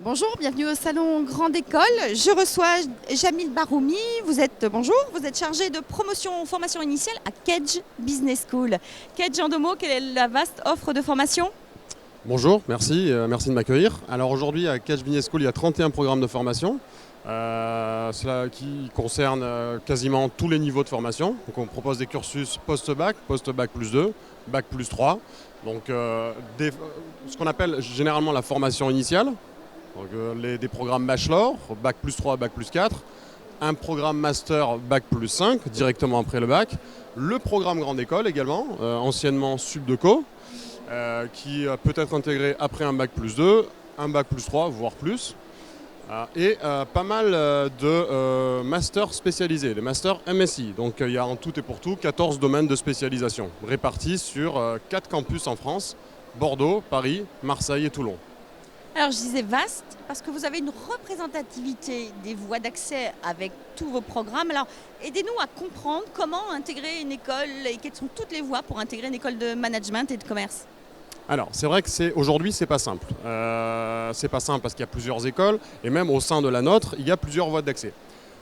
Bonjour, bienvenue au salon Grande École. Je reçois Jamil Baroumi. Bonjour, vous êtes chargé de promotion formation initiale à Kedge Business School. Kedge, en deux mots, quelle est la vaste offre de formation? Bonjour, merci de m'accueillir. Alors aujourd'hui à Kedge Business School, il y a 31 programmes de formation, cela qui concerne quasiment tous les niveaux de formation. Donc on propose des cursus post-bac, post-bac plus 2, bac plus 3. Donc ce qu'on appelle généralement la formation initiale. Donc, des programmes bachelor, bac plus 3, bac plus 4, un programme master, bac plus 5, directement après le bac, le programme grande école également, anciennement Subdeco, qui peut être intégré après un bac plus 2, un bac plus 3, voire plus, et pas mal de masters spécialisés, des masters MSI. Donc il y a en tout et pour tout 14 domaines de spécialisation, répartis sur 4 campus en France, Bordeaux, Paris, Marseille et Toulon. Alors je disais vaste parce que vous avez une représentativité des voies d'accès avec tous vos programmes. Alors aidez-nous à comprendre comment intégrer une école et quelles sont toutes les voies pour intégrer une école de management et de commerce. Alors c'est vrai que aujourd'hui c'est pas simple. C'est pas simple parce qu'il y a plusieurs écoles et même au sein de la nôtre il y a plusieurs voies d'accès.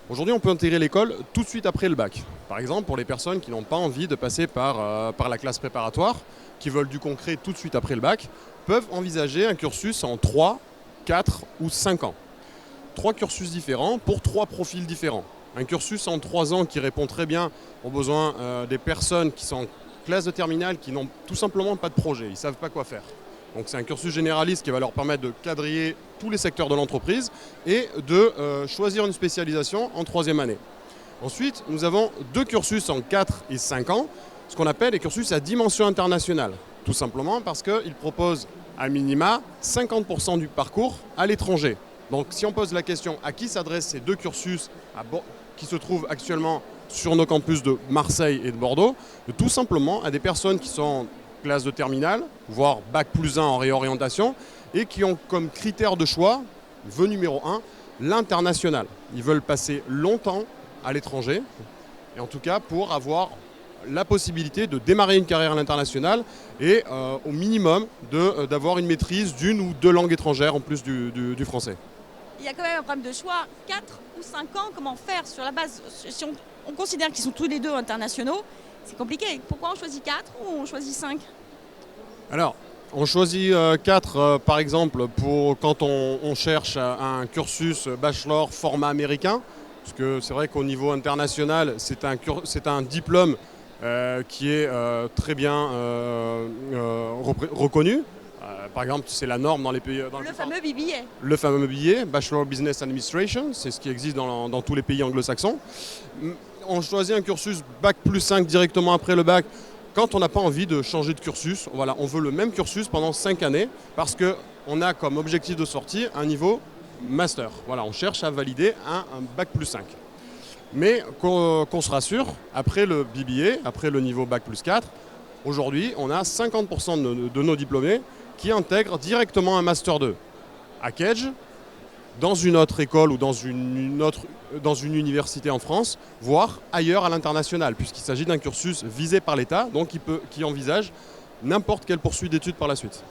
Aujourd'hui on peut intégrer l'école tout de suite après le bac. Par exemple pour les personnes qui n'ont pas envie de passer par la classe préparatoire, qui veulent du concret tout de suite après le bac, peuvent envisager un cursus en 3, 4 ou 5 ans. 3 cursus différents pour 3 profils différents. Un cursus en 3 ans qui répond très bien aux besoins des personnes qui sont en classe de terminale, qui n'ont tout simplement pas de projet, ils ne savent pas quoi faire. Donc c'est un cursus généraliste qui va leur permettre de quadriller tous les secteurs de l'entreprise et de choisir une spécialisation en 3e année. Ensuite, nous avons 2 cursus en 4 et 5 ans, ce qu'on appelle les cursus à dimension internationale. Tout simplement parce qu'ils proposent à minima 50% du parcours à l'étranger. Donc si on pose la question à qui s'adressent ces 2 cursus qui se trouvent actuellement sur nos campus de Marseille et de Bordeaux, tout simplement à des personnes qui sont en classe de terminale, voire bac plus 1 en réorientation, et qui ont comme critère de choix, vœu numéro 1, l'international. Ils veulent passer longtemps à l'étranger, et en tout cas pour avoir la possibilité de démarrer une carrière à l'international et au minimum d'avoir une maîtrise d'une ou 2 langues étrangères en plus du français. Il y a quand même un problème de choix, 4 ou 5 ans, comment faire sur la base, si on considère qu'ils sont tous les deux internationaux, c'est compliqué. Pourquoi on choisit 4 ou on choisit 5? Alors, on choisit 4 par exemple quand on cherche un cursus bachelor format américain, parce que c'est vrai qu'au niveau international, c'est un diplôme qui est très bien reconnu. Par exemple, c'est la norme dans les pays... Le fameux BBA. Le fameux BBA, Bachelor Business Administration, c'est ce qui existe dans tous les pays anglo-saxons. On choisit un cursus bac plus 5 directement après le bac quand on n'a pas envie de changer de cursus. Voilà, on veut le même cursus pendant 5 années parce qu'on a comme objectif de sortie un niveau master. Voilà, on cherche à valider un bac plus 5. Mais qu'on se rassure, après le BBA, après le niveau bac plus 4, aujourd'hui, on a 50% de nos diplômés qui intègrent directement un Master 2 à Kedge, dans une autre école ou dans une université en France, voire ailleurs à l'international, puisqu'il s'agit d'un cursus visé par l'État, donc qui envisage n'importe quelle poursuite d'études par la suite.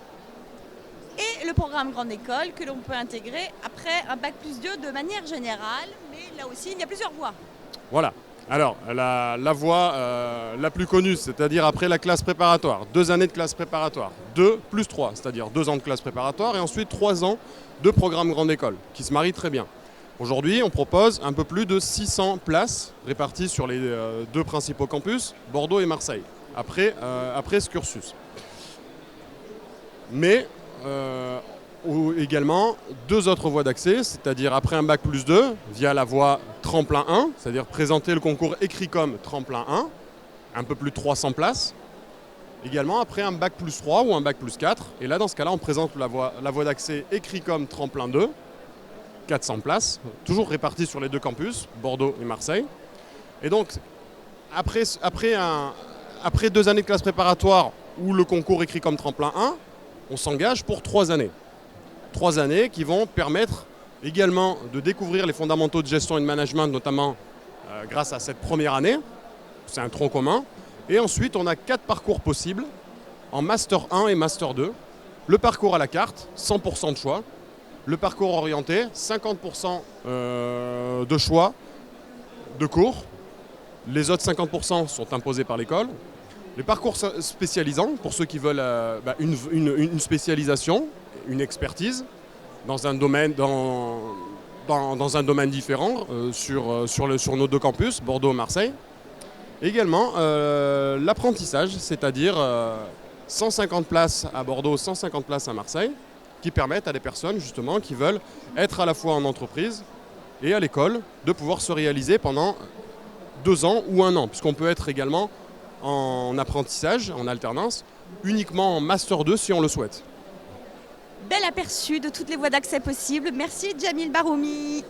Et le programme Grande École que l'on peut intégrer après un bac plus 2 de manière générale, mais là aussi il y a plusieurs voies. Voilà. Alors, la voie la plus connue, c'est-à-dire après la classe préparatoire, 2 années de classe préparatoire, 2 plus 3, c'est-à-dire 2 ans de classe préparatoire et ensuite 3 ans de programme grande école, qui se marient très bien. Aujourd'hui, on propose un peu plus de 600 places réparties sur les 2 principaux campus, Bordeaux et Marseille, après ce cursus. Mais ou également 2 autres voies d'accès, c'est-à-dire après un bac plus 2, via la voie tremplin 1, c'est-à-dire présenter le concours Écrit-Com tremplin 1, un peu plus de 300 places. Également après un bac plus 3 ou un bac plus 4, et là dans ce cas-là on présente la voie d'accès Écrit-Com tremplin 2, 400 places, toujours réparties sur les 2 campus, Bordeaux et Marseille. Et donc après 2 années de classe préparatoire ou le concours Écrit-Com tremplin 1, on s'engage pour 3 années. 3 années qui vont permettre également de découvrir les fondamentaux de gestion et de management, notamment grâce à cette première année. C'est un tronc commun. Et ensuite, on a 4 parcours possibles en Master 1 et Master 2. Le parcours à la carte, 100% de choix. Le parcours orienté, 50% de choix de cours. Les autres 50% sont imposés par l'école. Les parcours spécialisants, pour ceux qui veulent une spécialisation, une expertise dans un domaine, dans un domaine différent sur nos deux campus, Bordeaux et Marseille. Et également l'apprentissage, c'est-à-dire 150 places à Bordeaux, 150 places à Marseille, qui permettent à des personnes justement qui veulent être à la fois en entreprise et à l'école, de pouvoir se réaliser pendant 2 ans ou 1 an, puisqu'on peut être également en apprentissage, en alternance, uniquement en Master 2 si on le souhaite. Bel aperçu de toutes les voies d'accès possibles. Merci Djamil Baroumi.